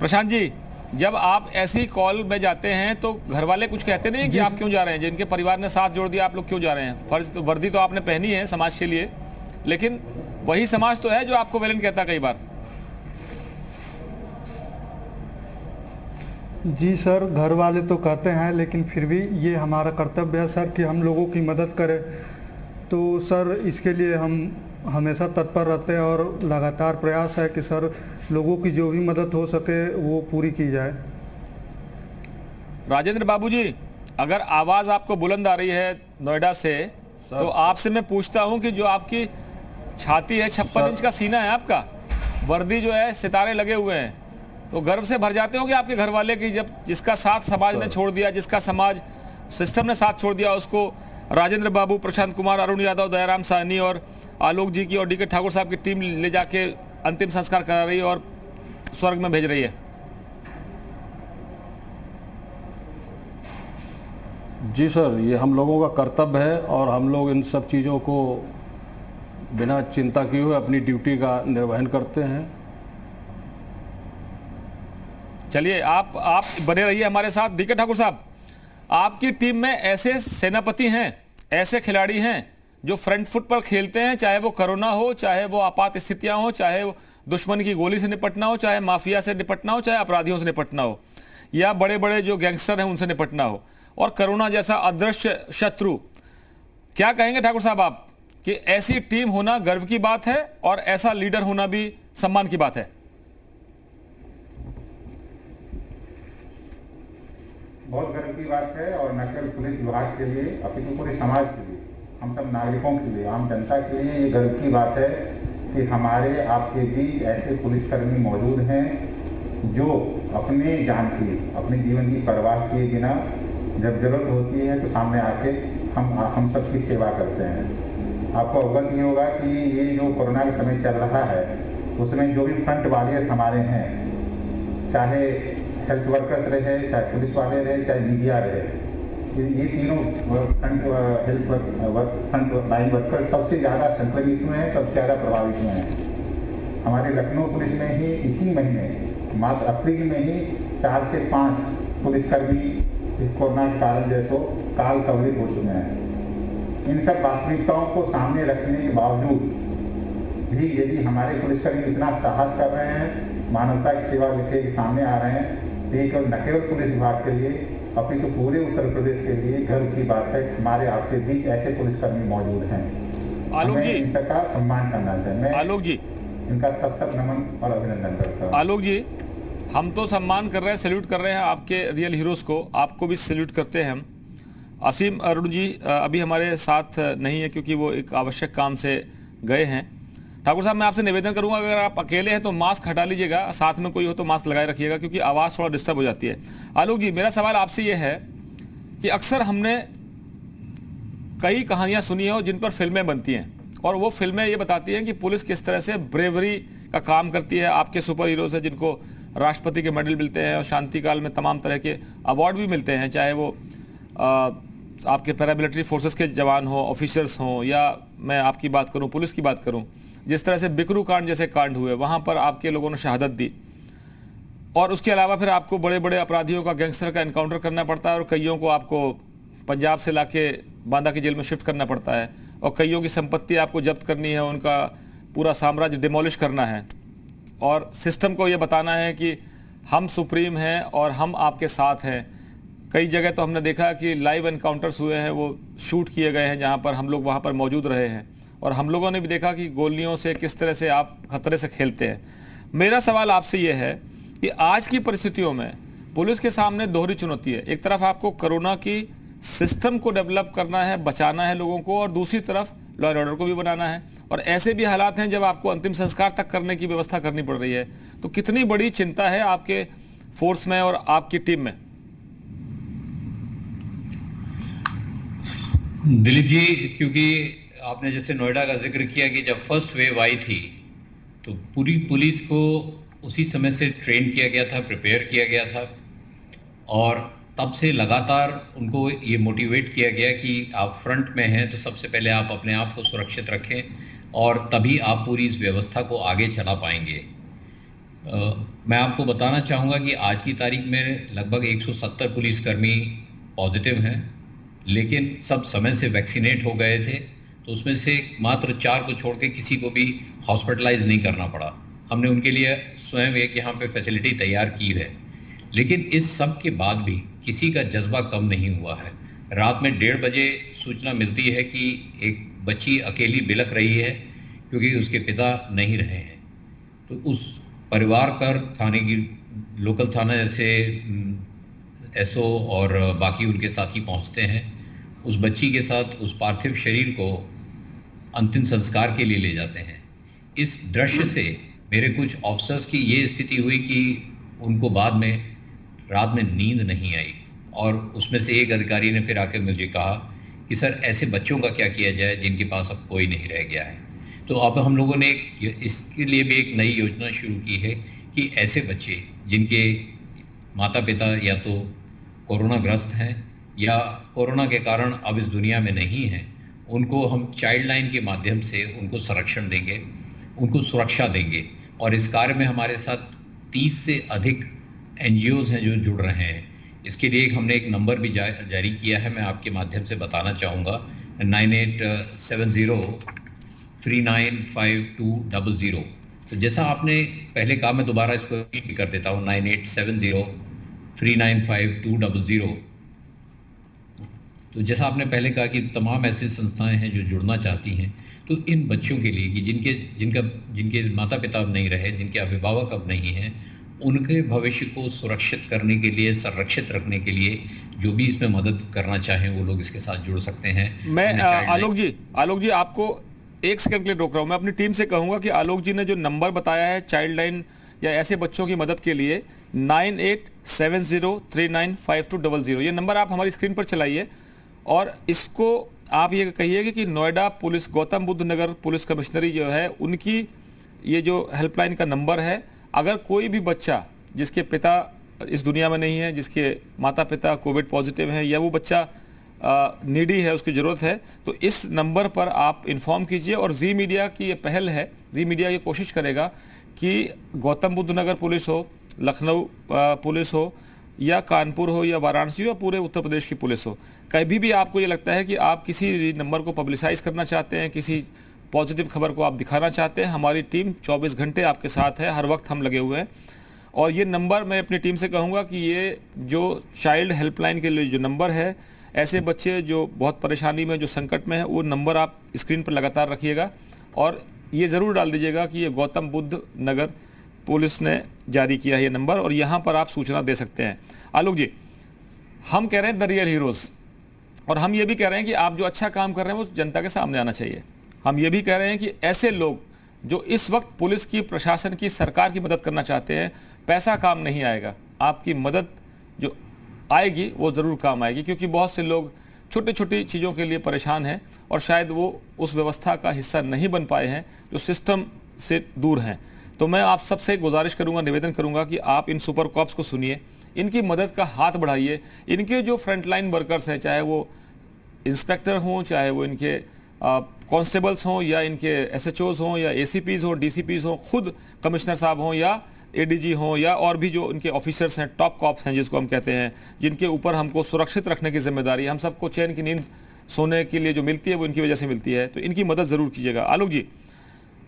प्रशांत जी, जब आप ऐसी कॉल में जाते हैं तो घर वाले कुछ कहते नहीं कि आप क्यों जा रहे हैं? जिनके परिवार ने साथ जोड़ दिया, आप लोग क्यों जा रहे हैं? फर्ज तो वर्दी तो आपने पहनी है समाज के लिए, लेकिन वही समाज तो है जो आपको विलेन कहता कई बार। जी सर, घर वाले तो कहते हैं, लेकिन फिर भी ये हमारा कर्तव्य है सर कि हम लोगों की मदद करें। तो सर इसके लिए हम हमेशा तत्पर रहते हैं और लगातार प्रयास है कि सर लोगों की जो भी मदद हो सके वो पूरी की जाए। राजेंद्र बाबू जी, अगर आवाज आपको बुलंद आ रही है नोएडा से, तो आपसे मैं पूछता हूं कि जो आपकी छाती है, 56 इंच का सीना है आपका, वर्दी जो है सितारे लगे हुए हैं, तो गर्व से भर जाते हो कि आपके घर वाले की, जब जिसका साथ समाज ने छोड़ दिया, जिसका समाज सिस्टम ने साथ छोड़ दिया, उसको राजेंद्र बाबू, प्रशांत कुमार, अरुण यादव, दयाराम साहनी और आलोक जी की और डीके ठाकुर साहब की टीम ले जाके अंतिम संस्कार करा रही है और स्वर्ग में भेज रही है। जी सर, ये हम लोगों का कर्तव्य है और हम लोग इन सब चीज़ों को बिना चिंता किए हुए अपनी ड्यूटी का निर्वहन करते हैं। चलिए आप बने रहिए हमारे साथ। डीके ठाकुर साहब, आपकी टीम में ऐसे सेनापति हैं, ऐसे खिलाड़ी हैं जो फ्रंट फुट पर खेलते हैं, चाहे वो कोरोना हो, चाहे वो आपात स्थितियां हो, चाहे वो दुश्मन की गोली से निपटना हो, चाहे माफिया से निपटना हो, चाहे अपराधियों से निपटना हो, या बड़े बड़े जो गैंगस्टर हैं उनसे निपटना हो, और कोरोना जैसा अदृश्य शत्रु। क्या कहेंगे ठाकुर साहब आप कि ऐसी टीम होना गर्व की बात है और ऐसा लीडर होना भी सम्मान की बात है? बहुत गर्व की बात है, और न केवल पुलिस विभाग के लिए अपितु पूरे समाज के लिए, हम सब नागरिकों के लिए, आम जनता के लिए ये गर्व की बात है कि हमारे आपके बीच ऐसे पुलिसकर्मी मौजूद हैं जो अपने जान की, अपने जीवन की परवाह किए बिना जब जरूरत होती है तो सामने आके हम सबकी सेवा करते हैं। आपको अवगत ये होगा कि ये जो कोरोना का समय चल रहा है उसमें जो भी फ्रंट वॉरियर्स हमारे हैं, चाहे हेल्थ वर्कर्स रहे, चाहे पुलिस वाले रहे, चाहे मीडिया रहे, ये तीनों फ्रंट लाइन वर्कर्स सबसे ज़्यादा संक्रमित हुए हैं, सबसे ज़्यादा प्रभावित हुए हैं। हमारे लखनऊ पुलिस में ही इसी महीने मात्र अप्रैल में ही 4 से 5 पुलिसकर्मी कोरोना के कारण जैसो काल कवलित हो चुके हैं। इन सब वास्तविकताओं को सामने रखने के बावजूद भी यदि हमारे पुलिसकर्मी इतना साहस कर रहे हैं, मानवता की सेवा लेके सामने आ रहे हैं, तो ये केवल न केवल पुलिस विभाग के लिए अपितु पूरे उत्तर प्रदेश के लिए गर्व की बात है कि हमारे आपके बीच ऐसे पुलिसकर्मी मौजूद हैं। आलोक जी, इनका सम्मान करना चाहिए। मैं आलोक जी इनका सत नमन और अभिनंदन करता हूँ। आलोक जी, हम तो सम्मान कर रहे हैं, सैल्यूट कर रहे हैं आपके रियल हीरोज को, आपको भी सैल्यूट करते हैं हम। असीम अरुण जी अभी हमारे साथ नहीं है क्योंकि वो एक आवश्यक काम से गए हैं। ठाकुर साहब, मैं आपसे निवेदन करूंगा अगर आप अकेले हैं तो मास्क हटा लीजिएगा, साथ में कोई हो तो मास्क लगाए रखिएगा क्योंकि आवाज़ थोड़ा डिस्टर्ब हो जाती है। आलोक जी, मेरा सवाल आपसे ये है कि अक्सर हमने कई कहानियां सुनी हैं जिन पर फिल्में बनती हैं, और वो फिल्में ये बताती हैं कि पुलिस किस तरह से ब्रेवरी का काम करती है। आपके सुपर हीरोज हैं जिनको राष्ट्रपति के मेडल मिलते हैं और शांति काल में तमाम तरह के अवार्ड भी मिलते हैं, चाहे वो आपके पैरामिलिट्री फोर्सेस के जवान हो, ऑफिसर्स हों, या मैं आपकी बात करूं, पुलिस की बात करूं। जिस तरह से बिकरू कांड जैसे कांड हुए, वहां पर आपके लोगों ने शहादत दी, और उसके अलावा फिर आपको बड़े बड़े अपराधियों का, गैंगस्टर का एनकाउंटर करना पड़ता है, और कईयों को आपको पंजाब से लाके बांदा की जेल में शिफ्ट करना पड़ता है, और कईयों की संपत्ति आपको जब्त करनी है, उनका पूरा साम्राज्य डिमोलिश करना है, और सिस्टम को ये बताना है कि हम सुप्रीम हैं और हम आपके साथ हैं। कई जगह तो हमने देखा कि लाइव एनकाउंटर्स हुए हैं, वो शूट किए गए हैं जहाँ पर हम लोग वहाँ पर मौजूद रहे हैं, और हम लोगों ने भी देखा कि गोलियों से किस तरह से आप खतरे से खेलते हैं। मेरा सवाल आपसे ये है कि आज की परिस्थितियों में पुलिस के सामने दोहरी चुनौती है। एक तरफ आपको कोरोना की सिस्टम को डेवलप करना है, बचाना है लोगों को, और दूसरी तरफ लॉ एंड ऑर्डर को भी बनाना है, और ऐसे भी हालात हैं जब आपको अंतिम संस्कार तक करने की व्यवस्था करनी पड़ रही है। तो कितनी बड़ी चिंता है आपके फोर्स में और आपकी टीम में? दिलीप जी, क्योंकि आपने जैसे नोएडा का जिक्र किया कि जब फर्स्ट वेव आई थी तो पूरी पुलिस को उसी समय से ट्रेन किया गया था, प्रिपेयर किया गया था, और तब से लगातार उनको ये मोटिवेट किया गया कि आप फ्रंट में हैं तो सबसे पहले आप अपने आप को सुरक्षित रखें और तभी आप पूरी इस व्यवस्था को आगे चला पाएंगे। मैं आपको बताना चाहूँगा कि आज की तारीख में लगभग 170 पुलिसकर्मी पॉजिटिव हैं, लेकिन सब समय से वैक्सीनेट हो गए थे, तो उसमें से मात्र 4 को छोड़ के किसी को भी हॉस्पिटलाइज नहीं करना पड़ा। हमने उनके लिए स्वयं एक यहाँ पे फैसिलिटी तैयार की है। लेकिन इस सब के बाद भी किसी का जज्बा कम नहीं हुआ है। रात में 1:30 बजे सूचना मिलती है कि एक बच्ची अकेली बिलख रही है क्योंकि उसके पिता नहीं रहे हैं, तो उस परिवार पर थाने की लोकल थाना जैसे एसओ और बाकी उनके साथी पहुंचते हैं। उस बच्ची के साथ उस पार्थिव शरीर को अंतिम संस्कार के लिए ले जाते हैं। इस दृश्य से मेरे कुछ ऑफिसर्स की ये स्थिति हुई कि उनको बाद में रात में नींद नहीं आई, और उसमें से एक अधिकारी ने फिर आकर मुझे कहा कि सर ऐसे बच्चों का क्या किया जाए जिनके पास अब कोई नहीं रह गया है। तो अब हम लोगों ने इसके लिए भी एक नई योजना शुरू की है कि ऐसे बच्चे जिनके माता पिता या तो कोरोना ग्रस्त हैं या कोरोना के कारण अब इस दुनिया में नहीं हैं, उनको हम चाइल्ड लाइन के माध्यम से उनको संरक्षण देंगे, उनको सुरक्षा देंगे। और इस कार्य में हमारे साथ 30 से अधिक NGOs हैं जो जुड़ रहे हैं। इसके लिए हमने एक नंबर भी जारी किया है, मैं आपके माध्यम से बताना चाहूँगा, 9870395200। तो जैसा आपने पहले कहा, मैं दोबारा इसको रिपीट कर देता हूँ, 9870395200। तो जैसा आपने पहले कहा कि तमाम ऐसी संस्थाएं हैं जो जुड़ना चाहती हैं, तो इन बच्चों के लिए कि जिनके माता पिता अब नहीं रहे, जिनके अभिभावक अब नहीं हैं, उनके भविष्य को सुरक्षित करने के लिए, संरक्षित रखने के लिए जो भी इसमें मदद करना चाहें वो लोग इसके साथ जुड़ सकते हैं। मैं आलोक जी आपको 1 सेकंड के लिए रोक रहा हूं। मैं अपनी टीम से कहूंगा कि आलोक जी ने जो नंबर बताया है चाइल्ड लाइन या ऐसे बच्चों की मदद के लिए 9870395200, ये नंबर आप हमारी स्क्रीन पर चलाइए और इसको आप ये कहिए कि नोएडा पुलिस, गौतम बुद्ध नगर पुलिस कमिश्नरी जो है, उनकी ये जो हेल्पलाइन का नंबर है, अगर कोई भी बच्चा जिसके पिता इस दुनिया में नहीं है, जिसके माता पिता कोविड पॉजिटिव हैं या वो बच्चा नीडी है, उसकी ज़रूरत है, तो इस नंबर पर आप इन्फॉर्म कीजिए। और जी मीडिया की ये पहल है, जी मीडिया ये कोशिश करेगा कि गौतम बुद्ध नगर पुलिस हो, लखनऊ पुलिस हो या कानपुर हो या वाराणसी हो या पूरे उत्तर प्रदेश की पुलिस हो, कभी भी आपको ये लगता है कि आप किसी नंबर को पब्लिसाइज करना चाहते हैं, किसी पॉजिटिव खबर को आप दिखाना चाहते हैं, हमारी टीम 24 घंटे आपके साथ है, हर वक्त हम लगे हुए हैं। और ये नंबर मैं अपनी टीम से कहूँगा कि ये जो चाइल्ड हेल्पलाइन के लिए जो नंबर है, ऐसे बच्चे जो बहुत परेशानी में, जो संकट में है, वो नंबर आप स्क्रीन पर लगातार रखिएगा और ये ज़रूर डाल दीजिएगा कि ये गौतम बुद्ध नगर पुलिस ने जारी किया है ये नंबर, और यहाँ पर आप सूचना दे सकते हैं। आलोक जी, हम कह रहे हैं द रियल हीरोज़, और हम ये भी कह रहे हैं कि आप जो अच्छा काम कर रहे हैं वो जनता के सामने आना चाहिए। हम ये भी कह रहे हैं कि ऐसे लोग जो इस वक्त पुलिस की, प्रशासन की, सरकार की मदद करना चाहते हैं, पैसा काम नहीं आएगा, आपकी मदद जो आएगी वो ज़रूर काम आएगी, क्योंकि बहुत से लोग छोटी छोटी चीज़ों के लिए परेशान हैं और शायद वो उस व्यवस्था का हिस्सा नहीं बन पाए हैं, जो सिस्टम से दूर हैं। तो मैं आप सबसे गुजारिश करूंगा, निवेदन करूंगा कि आप इन सुपर कॉप्स को सुनिए, इनकी मदद का हाथ बढ़ाइए। इनके जो फ्रंटलाइन वर्कर्स हैं, चाहे वो इंस्पेक्टर हों, चाहे वो इनके कांस्टेबल्स हों या इनके SHOs हों या ACPs हों, DCPs हों, खुद कमिश्नर साहब हों या ADG हों या और भी जो इनके ऑफिसर्स हैं, टॉप कॉप्स हैं जिसको हम कहते हैं, जिनके ऊपर हमको सुरक्षित रखने की जिम्मेदारी, हम सबको चैन की नींद सोने के लिए जो मिलती है वो इनकी वजह से मिलती है, तो इनकी मदद ज़रूर कीजिएगा। आलोक जी,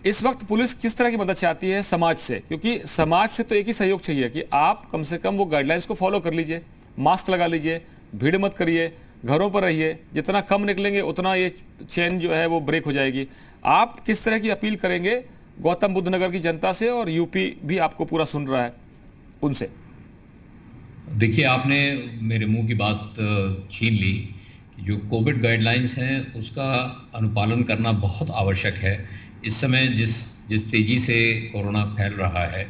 इस वक्त पुलिस किस तरह की मदद चाहती है समाज से? क्योंकि समाज से तो एक ही सहयोग चाहिए कि आप कम से कम वो गाइडलाइंस को फॉलो कर लीजिए, मास्क लगा लीजिए, भीड़ मत करिए, घरों पर रहिए, जितना कम निकलेंगे उतना ये चेन जो है वो ब्रेक हो जाएगी। आप किस तरह की अपील करेंगे गौतम बुद्ध नगर की जनता से, और यूपी भी आपको पूरा सुन रहा है, उनसे? देखिए, आपने मेरे मुंह की बात छीन ली। जो कोविड गाइडलाइंस हैं उसका अनुपालन करना बहुत आवश्यक है। इस समय जिस तेज़ी से कोरोना फैल रहा है,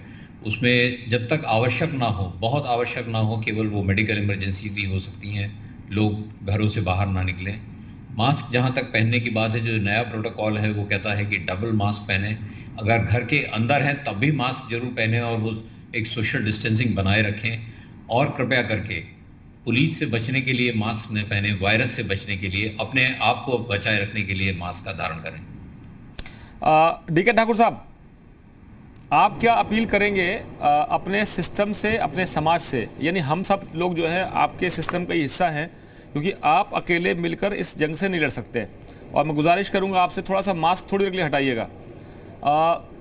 उसमें जब तक आवश्यक ना हो, बहुत आवश्यक ना हो, केवल वो मेडिकल इमरजेंसीज ही हो सकती हैं, लोग घरों से बाहर ना निकलें। मास्क जहां तक पहनने की बात है, जो नया प्रोटोकॉल है वो कहता है कि डबल मास्क पहने, अगर घर के अंदर हैं तब भी मास्क जरूर पहने और वो एक सोशल डिस्टेंसिंग बनाए रखें। और कृपया करके पुलिस से बचने के लिए मास्क न पहने, वायरस से बचने के लिए, अपने आप को बचाए रखने के लिए मास्क का धारण करें। डीके ठाकुर साहब, आप क्या अपील करेंगे अपने सिस्टम से, अपने समाज से? यानी हम सब लोग जो है आपके सिस्टम का ही हिस्सा हैं, क्योंकि आप अकेले मिलकर इस जंग से नहीं लड़ सकते। और मैं गुजारिश करूंगा आपसे, थोड़ा सा मास्क थोड़ी देर के लिए हटाइएगा।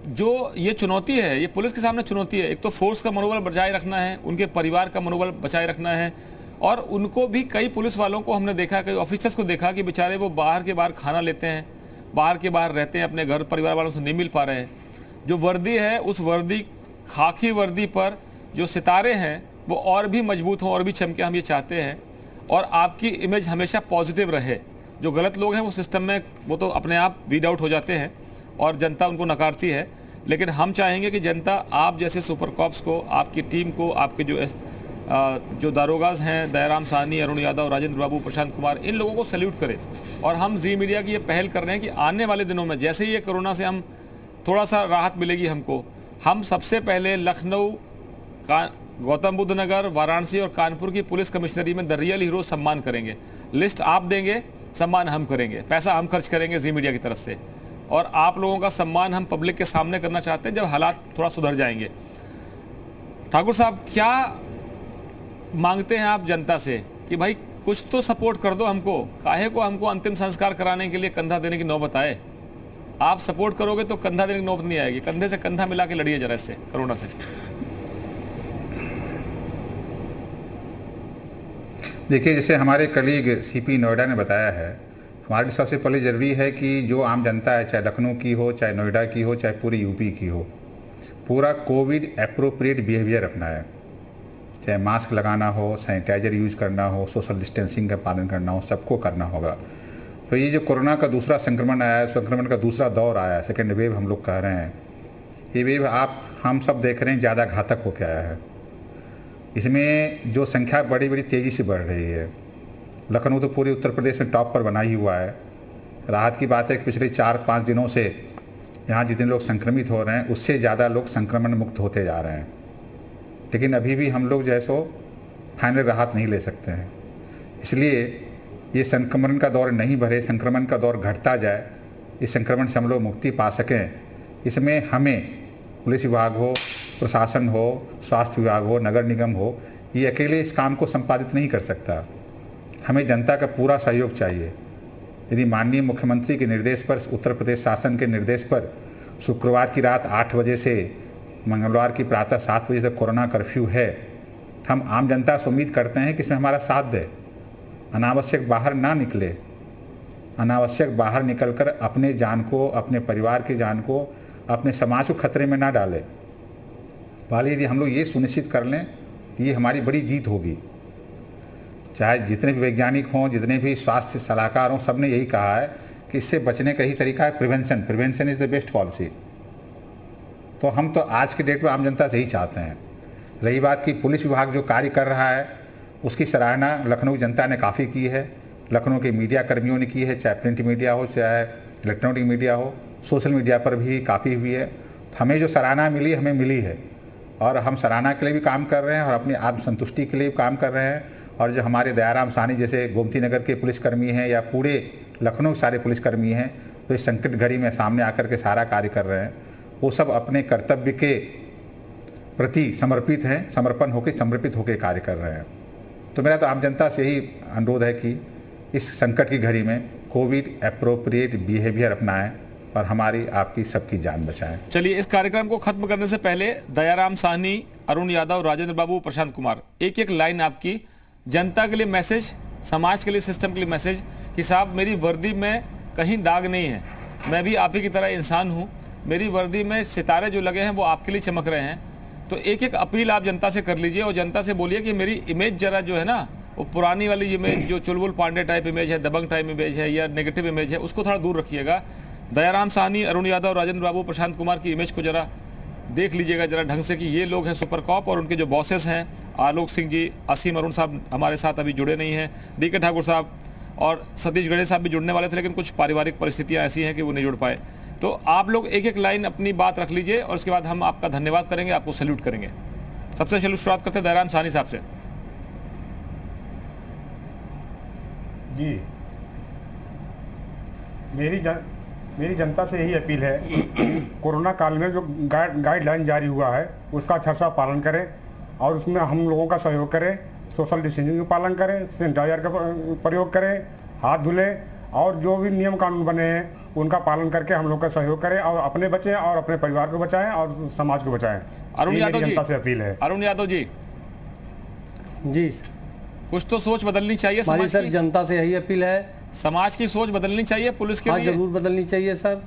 जो ये चुनौती है, ये पुलिस के सामने चुनौती है। एक तो फोर्स का मनोबल बचाए रखना है, उनके परिवार का मनोबल बचाए रखना है, और उनको भी, कई पुलिस वालों को हमने देखा, कई ऑफिसर्स को देखा कि बेचारे वो बाहर के बाहर खाना लेते हैं, बाहर के बाहर रहते हैं, अपने घर परिवार वालों से नहीं मिल पा रहे हैं। जो वर्दी है, उस वर्दी, खाकी वर्दी पर जो सितारे हैं वो और भी मजबूत हों और भी चमके, हम ये चाहते हैं। और आपकी इमेज हमेशा पॉजिटिव रहे। जो गलत लोग हैं वो सिस्टम में, वो तो अपने आप वीड आउट हो जाते हैं और जनता उनको नकारती है। लेकिन हम चाहेंगे कि जनता आप जैसे सुपर कॉप्स को, आपकी टीम को, आपके जो दारोगाज हैं, दयाराम साहनी, अरुण यादव, राजेंद्र बाबू, प्रशांत कुमार, इन लोगों को सैल्यूट करें। और हम जी मीडिया की ये पहल कर रहे हैं कि आने वाले दिनों में जैसे ही ये कोरोना से हम थोड़ा सा राहत मिलेगी हमको, हम सबसे पहले लखनऊ, गौतम बुद्ध नगर, वाराणसी और कानपुर की पुलिस कमिश्नरी में द रियल हीरो सम्मान करेंगे। लिस्ट आप देंगे, सम्मान हम करेंगे, पैसा हम खर्च करेंगे जी मीडिया की तरफ से। और आप लोगों का सम्मान हम पब्लिक के सामने करना चाहते हैं जब हालात थोड़ा सुधर जाएंगे। ठाकुर साहब, क्या मांगते हैं आप जनता से कि भाई कुछ तो सपोर्ट कर दो हमको, काहे को हमको अंतिम संस्कार कराने के लिए कंधा देने की नौबत आए? आप सपोर्ट करोगे तो कंधा देने की नौबत नहीं आएगी। कंधे से कंधा मिला के लड़िए जरा इससे, कोरोना से। देखिए, जैसे हमारे कलीग सीपी नोएडा ने बताया है, हमारे लिए सबसे पहले ज़रूरी है कि जो आम जनता है, चाहे लखनऊ की हो, चाहे नोएडा की हो, चाहे पूरी यूपी की हो, पूरा कोविड एप्रोप्रिएट बिहेवियर रखना है। चाहे मास्क लगाना हो, सैनिटाइजर यूज करना हो, सोशल डिस्टेंसिंग का पालन करना हो, सबको करना होगा। तो ये जो कोरोना का दूसरा संक्रमण आया है, संक्रमण का दूसरा दौर आया है, सेकेंड वेव हम लोग कह रहे हैं, ये वेव हम सब देख रहे हैं ज़्यादा घातक होकर आया है। इसमें जो संख्या बड़ी बड़ी तेज़ी से बढ़ रही है। लखनऊ तो पूरे उत्तर प्रदेश में टॉप पर बना ही हुआ है। राहत की बात है कि पिछले 4-5 दिनों से यहाँ जितने लोग संक्रमित हो रहे हैं, उससे ज़्यादा लोग संक्रमण मुक्त होते जा रहे हैं। लेकिन अभी भी हम लोग जैसो फाइनल राहत नहीं ले सकते हैं। इसलिए ये संक्रमण का दौर नहीं बढ़े, संक्रमण का दौर घटता जाए, इस संक्रमण से हम लोग मुक्ति पा सकें, इसमें हमें पुलिस विभाग हो, प्रशासन हो, स्वास्थ्य विभाग हो, नगर निगम हो, ये अकेले इस काम को संपादित नहीं कर सकता। हमें जनता का पूरा सहयोग चाहिए। यदि माननीय मुख्यमंत्री के निर्देश पर, उत्तर प्रदेश शासन के निर्देश पर शुक्रवार की रात 8 बजे से मंगलवार की प्रातः 7 बजे तक कोरोना कर्फ्यू है, हम आम जनता से उम्मीद करते हैं कि इसमें हमारा साथ दे। अनावश्यक बाहर ना निकले, अनावश्यक बाहर निकलकर अपने जान को, अपने परिवार की जान को, अपने समाज को खतरे में ना डाले। पहले यदि हम लोग ये सुनिश्चित कर लें, ये हमारी बड़ी जीत होगी। चाहे जितने भी वैज्ञानिक हों, जितने भी स्वास्थ्य सलाहकार हों, सब ने यही कहा है कि इससे बचने का ही तरीका है prevention. Prevention is the best policy. तो हम तो आज के डेट में आम जनता से ही चाहते हैं। रही बात कि पुलिस विभाग जो कार्य कर रहा है, उसकी सराहना लखनऊ जनता ने काफ़ी की है, लखनऊ के मीडिया कर्मियों ने की है, चाहे प्रिंट मीडिया हो, चाहे इलेक्ट्रॉनिक मीडिया हो, सोशल मीडिया पर भी काफ़ी हुई है। हमें जो सराहना मिली, हमें मिली है, और हम सराहना के लिए भी काम कर रहे हैं और अपनी आत्मसंतुष्टि के लिए भी काम कर रहे हैं। और जो हमारे दयाराम साहनी जैसे गोमती नगर के पुलिसकर्मी हैं, या पूरे लखनऊ सारे पुलिसकर्मी हैं, तो इस संकट घड़ी में सामने आकर के सारा कार्य कर रहे हैं, वो सब अपने कर्तव्य के प्रति समर्पित हैं, समर्पित होकर कार्य कर रहे हैं। तो मेरा तो आम जनता से यही अनुरोध है कि इस संकट की घड़ी में कोविड एप्रोप्रिएट बिहेवियर अपनाएं और हमारी, आपकी, सबकी जान बचाएं। चलिए, इस कार्यक्रम को खत्म करने से पहले दयाराम साहनी, अरुण यादव, राजेंद्र बाबू, प्रशांत कुमार, एक एक लाइन आपकी जनता के लिए मैसेज, समाज के लिए, सिस्टम के लिए मैसेज कि साहब मेरी वर्दी में कहीं दाग नहीं है, मैं भी आप ही की तरह इंसान हूँ, मेरी वर्दी में सितारे जो लगे हैं वो आपके लिए चमक रहे हैं। तो एक एक अपील आप जनता से कर लीजिए और जनता से बोलिए कि मेरी इमेज जरा जो है ना, वो पुरानी वाली इमेज, जो चुलबुल पांडे टाइप इमेज है, दबंग टाइप इमेज है या नेगेटिव इमेज है, उसको थोड़ा दूर रखिएगा। दयाराम साहनी, अरुण यादव, राजेंद्र बाबू, प्रशांत कुमार की इमेज को जरा देख लीजिएगा जरा ढंग से कि ये लोग हैं सुपर कॉप, और उनके जो बॉसेस हैं, आलोक सिंह जी, असीम अरुण साहब हमारे साथ अभी जुड़े नहीं हैं, डीके ठाकुर साहब, और सतीश गणेश साहब भी जुड़ने वाले थे, लेकिन कुछ पारिवारिक परिस्थितियां ऐसी हैं कि वो नहीं जुड़ पाए। तो आप लोग एक एक लाइन अपनी बात रख लीजिए और उसके बाद हम आपका धन्यवाद करेंगे, आपको सैल्यूट करेंगे। सबसे चलो शुरुआत करते हैं दयाराम साहनी साहब से। जी, मेरी जनता से यही अपील है, कोरोना काल में जो गाइडलाइन जारी हुआ है उसका अच्छा सा पालन करें और उसमें हम लोगों का सहयोग करें, सोशल डिस्टेंसिंग का पालन करें, सैनिटाइजर का प्रयोग करें, हाथ धुलें और जो भी नियम कानून बने हैं उनका पालन करके हम लोग का सहयोग करें और अपने बचें और अपने परिवार को बचाएं और समाज को बचाएं। अरुण यादव जी, जनता से अपील है। अरुण यादव जी, जी कुछ तो सोच बदलनी चाहिए समाज सर, की। जनता से यही अपील है, समाज की सोच बदलनी चाहिए पुलिस के लिए। जरूर बदलनी चाहिए सर।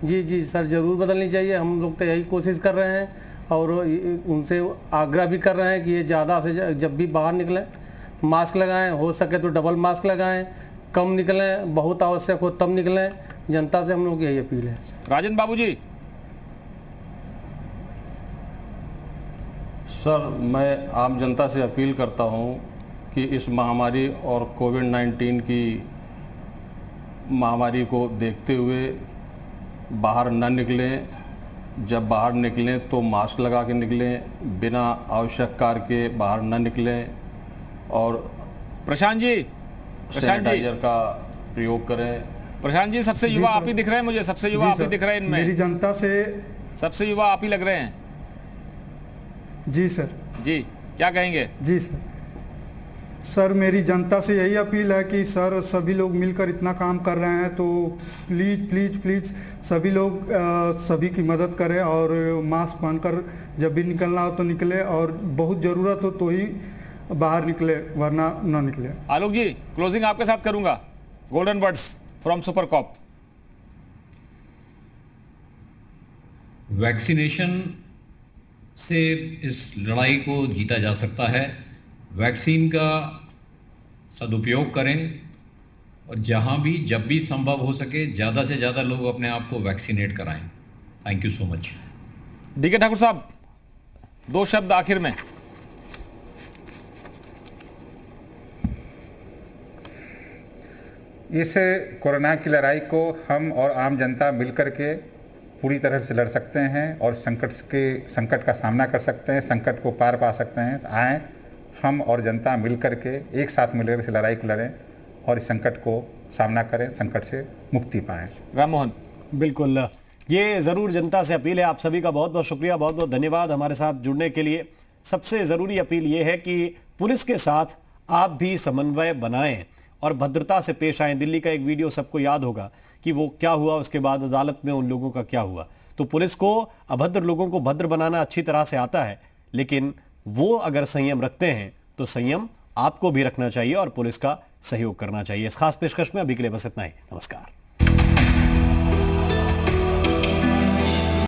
जी सर, जरूर बदलनी चाहिए। हम लोग तो यही कोशिश कर रहे हैं और उनसे आग्रह भी कर रहे हैं कि ये ज़्यादा से जब भी बाहर निकलें मास्क लगाएं, हो सके तो डबल मास्क लगाएं, कम निकलें, बहुत आवश्यक हो तब निकलें। जनता से हम लोग यही अपील है। राजन बाबू जी। सर, मैं आम जनता से अपील करता हूं कि इस महामारी और कोविड-19 की महामारी को देखते हुए बाहर न निकलें। जब बाहर निकलें तो मास्क लगा के निकलें, बिना आवश्यक कार्य के बाहर न निकलें और प्रशांत जी सैनिटाइजर का प्रयोग करें। प्रशांत जी, सबसे युवा आप ही दिख रहे हैं मुझे, सबसे युवा आप ही दिख रहे हैं इनमें। मेरी जनता से सबसे युवा आप ही लग रहे हैं। जी सर। जी, क्या कहेंगे? जी सर, मेरी जनता से यही अपील है कि सर सभी लोग मिलकर इतना काम कर रहे हैं तो प्लीज़ प्लीज़ प्लीज़ सभी लोग सभी की मदद करें और मास्क पहनकर जब भी निकलना हो तो निकले और बहुत ज़रूरत हो तो ही बाहर निकले, वरना ना निकले। आलोक जी, क्लोजिंग आपके साथ करूंगा। Golden words from super cop. Vaccination से इस लड़ाई को जीता जा सकता है। वैक्सीन का सदुपयोग करें और जहां भी जब भी संभव हो सके ज़्यादा से ज़्यादा लोग अपने आप को वैक्सीनेट कराएं। Thank you so much. DK Thakur साहब, 2 शब्द आखिर में। इस कोरोना की लड़ाई को हम और आम जनता मिलकर के पूरी तरह से लड़ सकते हैं और संकट का सामना कर सकते हैं, संकट को पार पा सकते हैं। आए हम और जनता मिलकर के एक साथ मिलकर इस लड़ाई को लड़ें और इस संकट को सामना करें, संकट से मुक्ति पाएं। राम मोहन। बिल्कुल, ये ज़रूर जनता से अपील है। आप सभी का बहुत बहुत शुक्रिया, बहुत बहुत धन्यवाद हमारे साथ जुड़ने के लिए। सबसे ज़रूरी अपील ये है कि पुलिस के साथ आप भी समन्वय बनाएं और भद्रता से पेश आएं। दिल्ली का एक वीडियो सबको याद होगा कि वो क्या हुआ, उसके बाद अदालत में उन लोगों का क्या हुआ। तो पुलिस को अभद्र लोगों को भद्र बनाना अच्छी तरह से आता है, लेकिन वो अगर संयम रखते हैं तो संयम आपको भी रखना चाहिए और पुलिस का सहयोग करना चाहिए। इस खास पेशकश में अभी के लिए बस इतना ही। नमस्कार।